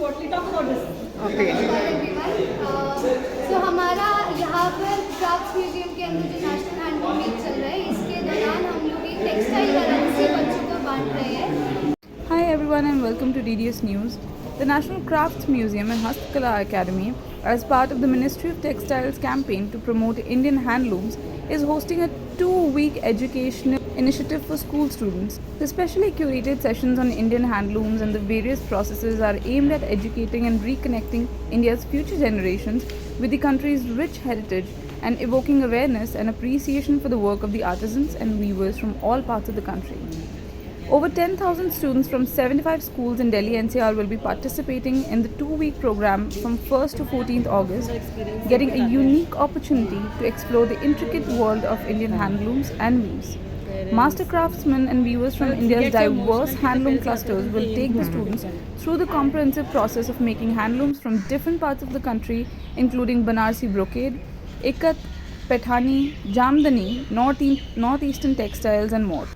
Okay. तो हमारा यहाँ पर क्राफ्ट म्यूजियम के अंदर जो नेशनल हैंडलूम वीक चल रहा है, इसके दौरान हम लोग एक टेक्सटाइल करेंसी बच्चों को बांट रहे हैं। Hi everyone and welcome to DDS News. The National Crafts Museum and Hastkala Academy, as part of the Ministry of Textiles campaign to promote Indian handlooms, is hosting a 2-week educational initiative for school students. The specially curated sessions on Indian handlooms and the various processes are aimed at educating and reconnecting India's future generations with the country's rich heritage and evoking awareness and appreciation for the work of the artisans and weavers from all parts of the country. Over 10,000 students from 75 schools in Delhi NCR will be participating in the 2-week program from 1st to 14th August, getting a unique opportunity to explore the intricate world of Indian handlooms and weaves. Master craftsmen and weavers from India's diverse handloom clusters will take the students through the comprehensive process of making handlooms from different parts of the country, including Banarsi brocade, ikat, Paithani, Jamdani, northeastern textiles, and more,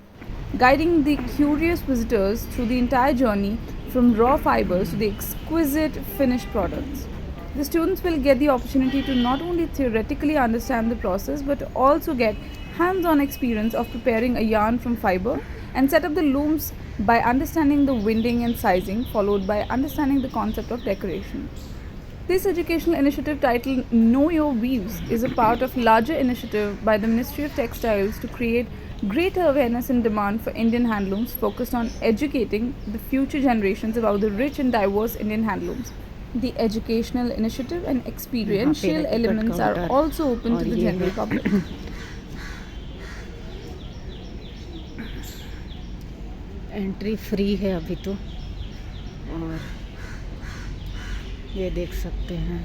guiding the curious visitors through the entire journey from raw fibers to the exquisite finished products. The students will get the opportunity to not only theoretically understand the process but also get hands-on experience of preparing a yarn from fiber and set up the looms by understanding the winding and sizing, followed by understanding the concept of decoration. This educational initiative titled Know Your Weaves is a part of larger initiative by the Ministry of Textiles to create greater awareness and demand for Indian handlooms focused on educating the future generations about the rich and diverse Indian handlooms. The educational initiative and experiential elements are also open to the general public. Entry free है अभी तो, और ये देख सकते हैं।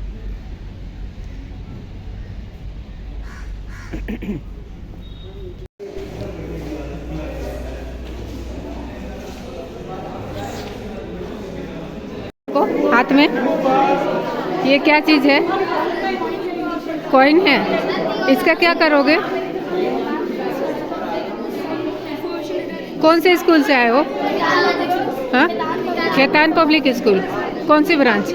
को हाथ में ये क्या चीज़ है? कॉइन है। इसका क्या करोगे? कौन से स्कूल से आए हो? हाँ, शैतान पब्लिक स्कूल। कौन सी ब्रांच?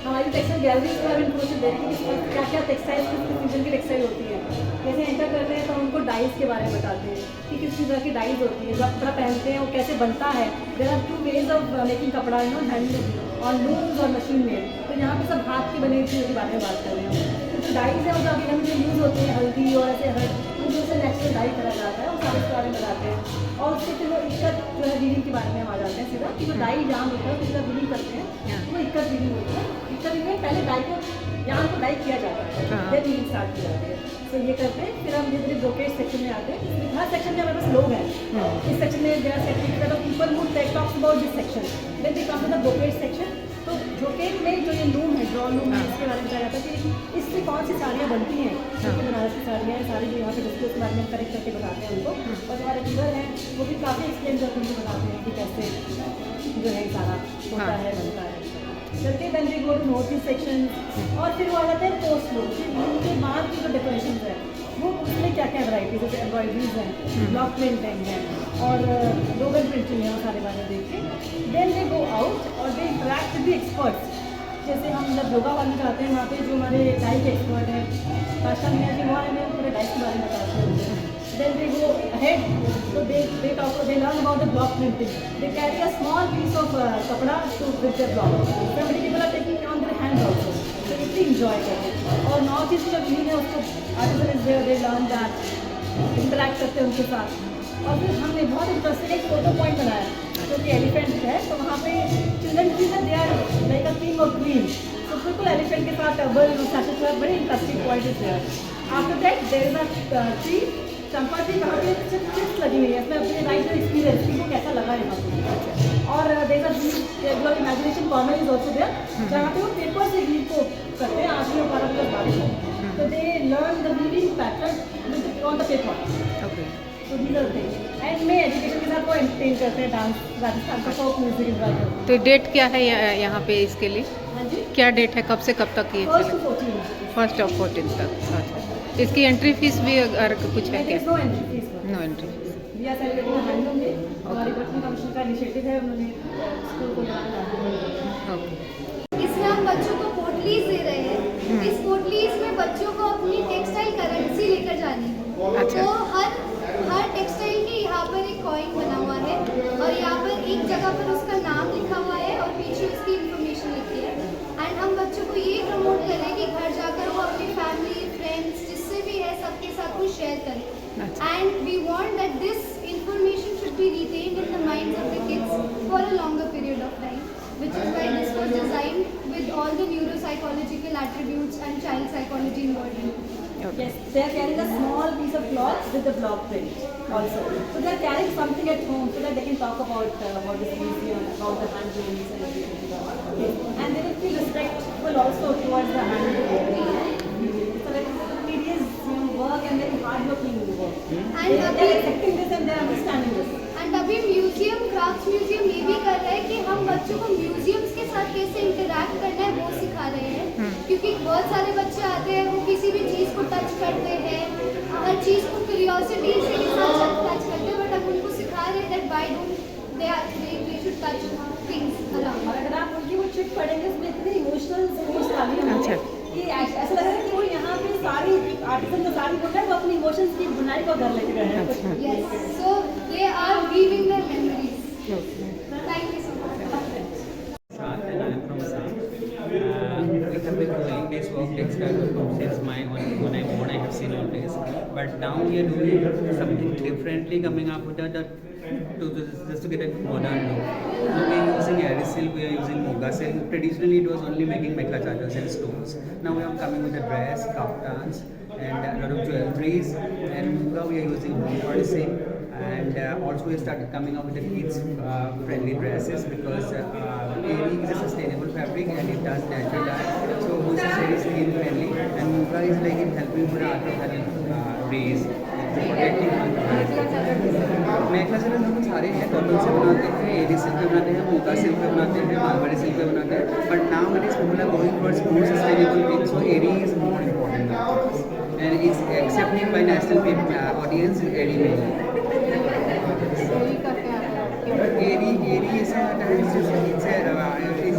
हमारी टेक्सटाइल गैलरी को हम इन्फॉर्मेशन दे रहे हैं कि क्या क्या टेक्सटाइल फ्यूजन की टेक्सटाइल होती है। जैसे एंटर करते हैं तो उनको डाइज के बारे में बताते हैं कि किस तरह की डाइज होती है, जब कपड़ा पहनते हैं वो कैसे बनता है। There are 2 ways of making कपड़ा, हैंडलूम और लूम्स और मशीन मेड। तो यहाँ पे सब हाथ की बनी हुई चीज़ों के बारे में बात कर रहे हैं। तो जो डाइज है वो अभी हम जो यूज़ होते हैं हल्दी और ऐसे उनसे नेचुरल डाई करा जाता है, वो सारे इसके बारे में बताते हैं। और उससे फिर वो इक्कत जो है वीविंग के बारे में हम आ जाते हैं सीधा कि जो डाई जहाँ होता है उसका वीविंग करते हैं वो इक्कत वीविंग होता है। इक्कत वीविंग पहले डाई को यहाँ को डाई किया जाता है, फिर वीविंग स्टार्ट की जाती है। तो ये करते हैं। फिर हम धीरे धीरे ब्रोकेज सेक्शन में आते हैं। हर सेक्शन में हमारे पास लोग हैं। इस सेक्शन में there section people who talks about this section, then they come to the brocade section. तो ब्रोकेज में जो ये लूम है, ड्रॉ लूम है, इसके बारे में बताया जाता है कि इससे कौन सी साड़ियाँ बनती हैं। बनारस की साड़ियाँ हैं, सारी जो यहाँ पे डिस्प्ले के बारे में करेक्ट करके बताते हैं उनको। और हमारे टीचर हैं वो भी काफ़ी एक्सप्लेन करके उनको बताते हैं कि कैसे जो है सारा होता है, बनता है। चलते then we go to note this section. और फिर वो आ जाते हैं पोस्ट लूम। उनके बाद की जो डेकोरेशन है वो उसमें क्या क्या वैराइटीज जैसे एम्ब्रॉयडरीज हैं, ब्लॉक प्रिंटिंग है और लोगन प्रिंटिंग है, वो सारे बारे में देख के देन दे गो आउट और they interact with the experts. जैसे हम जब योगा वाले जाते हैं वहाँ पे जो हमारे डाई के एक्सपर्ट हैं काशा मीना जी, वो हमें पूरे डाई के बारे में बताते हैं। देन दे गो अहेड, तो they talk they learn about the block printing. They carry a small piece of कपड़ा to with the block. Some people are taking on their hand also, तो इतनी enjoy करते हैं। और north east जो weaving है उसको artisan is there, they learn that, interact करते हैं उनके साथ। और फिर हमने बहुत इंटरेस्टिंग एक फोटो पॉइंट बनाया जो कि एलिफेंट है। तो वहाँ पे चिल्ड्रन भी है, they are like a king और क्वीन। तो बिल्कुल एलिफेंट के साथ डबल बड़ी interesting point is there. After that there is a tree, champa tree, वहाँ पे चिप्स लगी हुई है। इसमें अपने राइट एक्सपीरियंस कि वो कैसा लगा यहाँ पे। और there are imagination corner is also there, जहाँ पे वो पेपर से वीव को करते हैं, आँख में 12+12 को। तो they learn the weaving pattern on the paper. तो these are things. And में एजुकेशन के साथ वो एंटरटेन करते हैं, डांस, राजस्थान का फोक म्यूजिक इन्जॉय करते हैं। तो डेट क्या है यहाँ पे इसके लिए? हाँ जी, क्या डेट है, कब से कब तक ये? 1st to 14। 1st of 14 तक। अच्छा, इसकी एंट्री फीस भी अगर कुछ है क्या? No entry fees. No entry fees. We are celebrating handloom day. हमारी बच्चों कमीशन का इनिशिएटिव है, उन्होंने स्कूल को जाना। इसमें हम बच्चों को पोटलीज दे रहे हैं। इस पोटलीज में बच्चों को अपनी टेक्सटाइल करेंसी लेकर जानी है। अच्छा। तो हर टेक्सटाइल के यहाँ पर एक कॉइन बना हुआ है और यहाँ पर एक जगह पर उसका नाम लिखा हुआ है और पीछे उसकी इंफॉर्मेशन लिखी है। एंड हम बच्चों को ये प्रमोट करें कि घर जाकर वो अपनी फैमिली फ्रेंड्स जिससे भी है सबके साथ कुछ शेयर करें। And we want that this information should be retained in the minds of the kids for a longer period of time, which is why this was designed with all the neuropsychological attributes and child psychology involved in it. Yes, they are carrying a small piece of cloth with the block print also. So they are carrying something at home so that they can talk about this museum, about the handlooms and everything. And they will feel respectful also towards the handloom. So like tedious work and very hard-working work. They are accepting this and they are understanding this. And अभी museum craft museum ये भी कर रहे हैं कि हम बच्चों को म्यूजियम्स के साथ कैसे इंटरैक्ट करना है वो सिखा रहे हैं। क्योंकि बहुत सारे बच्चे आते हैं, वो किसी भी चीज़ को टच करते हैं, हर चीज़ को क्यूरियोसिटी से के साथ टच करते हैं, बट हम उनको सिखा रहे हैं that why don't they should touch things around. और अगर आप उनकी वो चिट पढ़ेंगे उसमें इतने इमोशनल सीन्स डाली हुई है कि ऐसा लग रहा है कि वो यहाँ पे सारी आर्टिसन जो साड़ी बुन रहे हैं वो अपनी इमोशंस की बुनाई को घर लेके गए हैं। Yes, so they are weaving their memories. Thank you so much. Shah and I am from Assam. We have been doing this work textile since my when I have seen always. But now we are doing something differently, coming up with just to get a modern look. So we are using Aries silk, we are using Moga silk. Traditionally it was only making mekhla chadors and stones. Now we are coming with a dress, kaftans and a lot of jewelries. And Moga we are using home furnishing. And also we started coming up with the kids friendly dresses because Aerie is a sustainable fabric and it does natural dye, so which is very skin friendly, and Moga is like in helping for artificial rays, protecting मेखला चादर हम सारे हैं, cotton से बनाते हैं, एरी silk पे बनाते हैं, मोगा सिल्क पे बनाते हैं, मालवाड़ी सिल्क पे बनाते हैं, but now it is people are going towards more sustainable things, so eri is more important now and it's accepted by national audience in eri में। Aerie is it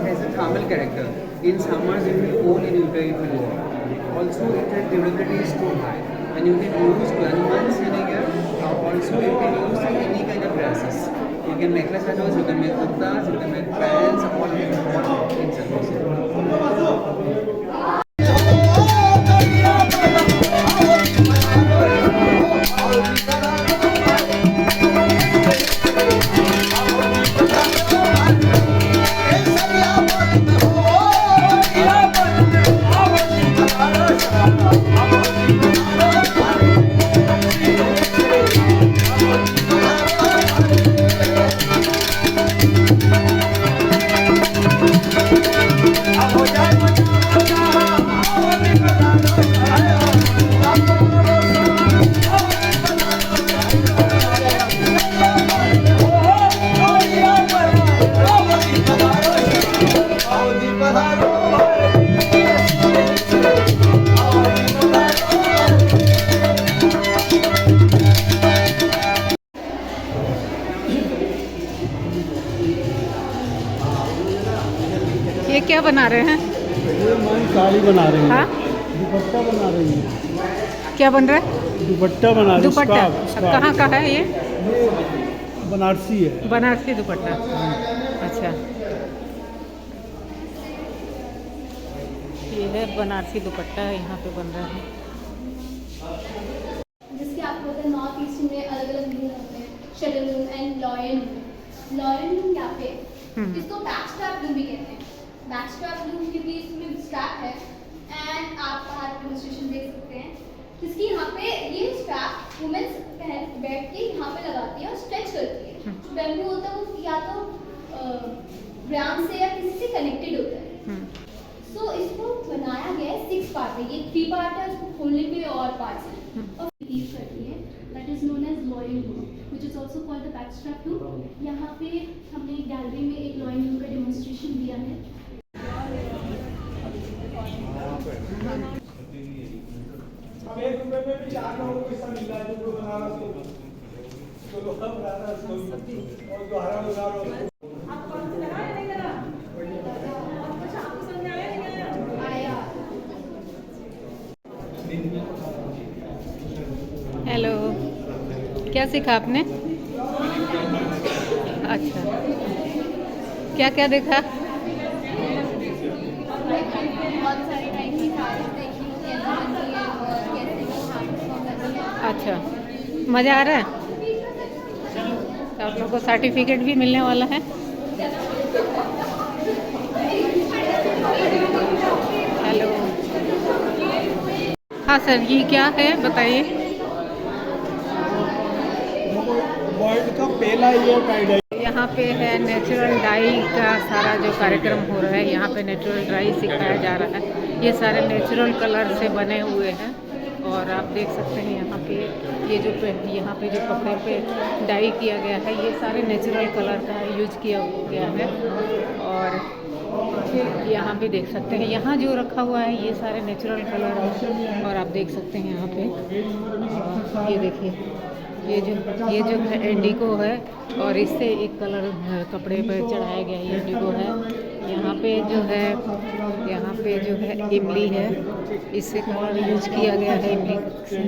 has a thermal character. In summers it will cool, in winter it will warm. Also it has durability is too high, and you can use 12 months in a year. Also you can use any kind of dresses. You can make chadors, you can make kurtas, you can make pants, all things are possible. ये क्या बना रहे हैं? ये माई साड़ी बना रही है। हाँ? दुपट्टा बना रही है। क्या बन रहा है? दुपट्टा बना रही है। दुपट्टा स्कार्फ। कहाँ का है ये? ये बनारसी है। बनारसी दुपट्टा। अच्छा, ये है बनारसी दुपट्टा, यहाँ पे बन रहा है। जिसके आपको पता है नॉर्थ ईस्ट में अलग अलग लूम होते हैं, shuttle loom and lion loom यहाँ पे इसको बैक स्ट्रैप लूम भी कहते हैं। बैक स्ट्रैप लूम क्योंकि इसमें स्ट्रैप है एंड आप बाहर डेमोंस्ट्रेशन देख सकते हैं, जिसकी यहाँ पे ये स्ट्रैप वुमेन्स बैठ के यहाँ पे लगाती है और स्ट्रेच करती है। जो बैम्बू होता है वो या तो ग्राम से या किसी से कनेक्टेड होता है। सो इसको बनाया गया है 6 पार्ट है, ये 3 पार्ट है, उसको खोलने पे और पार्ट्स हैं और यूज करती है, that is known as loin loom which is also called the back strap loom. यहाँ पे हमने गैलरी में एक लॉयन लूम का डेमोंस्ट्रेशन दिया है। अब 1 रुपए में भी 4 लोगों को पैसा मिल रहा है जो बना रहा है। हेलो, क्या सीखा आपने? अच्छा, क्या क्या देखा? बहुत सारी टाइप की साड़ी देखी, कैसे बनती है और कैसे वो हैंड्स फॉर्म करती है। अच्छा, मज़ा आ रहा है? तो आप लोग को सर्टिफिकेट भी मिलने वाला है। हेलो, हाँ सर, ये क्या है बताइए। वर्ल्ड का पहला ये टाई डाई। यहाँ पे है नेचुरल डाई का सारा जो कार्यक्रम हो रहा है। यहाँ पे नेचुरल डाई सिखाया जा रहा है। ये सारे नेचुरल कलर से बने हुए हैं और आप देख सकते हैं यहाँ पे ये जो यहाँ पे जो कपड़े पे डाई किया गया है, ये सारे नेचुरल कलर का यूज किया गया है। और फिर यहाँ पे देख सकते हैं, यहाँ जो रखा हुआ है ये सारे नेचुरल कलर है। और आप देख सकते हैं यहाँ पे ये देखिए, ये जो है इंडिगो है और इससे एक कलर कपड़े पर चढ़ाया गया है, इंडिगो है। यहाँ पे जो है इमली है, इससे कलर यूज किया गया है इमली से।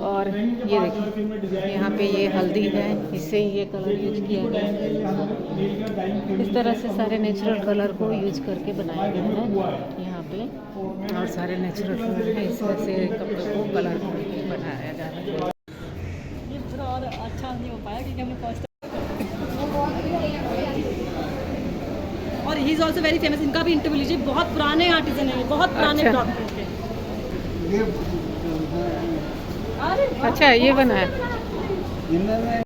और ये देखिए, यहाँ पे ये हल्दी है, इससे ये कलर यूज किया गया है। इस तरह से सारे नेचुरल कलर को यूज करके बनाया गया है यहाँ पे। और सारे नेचुरल कलर है, इस तरह से कपड़ों को कलर बनाया जा रहा है। ये थोड़ा और अच्छा नहीं हो पाया क्योंकि हमने फर्स्ट और he is also very famous. इनका भी इंटरव्यू लीजिए, बहुत पुराने आर्टिजन है, बहुत पुराने अच्छा। ब्लॉग के। अच्छा, ये बना है। इन्होंने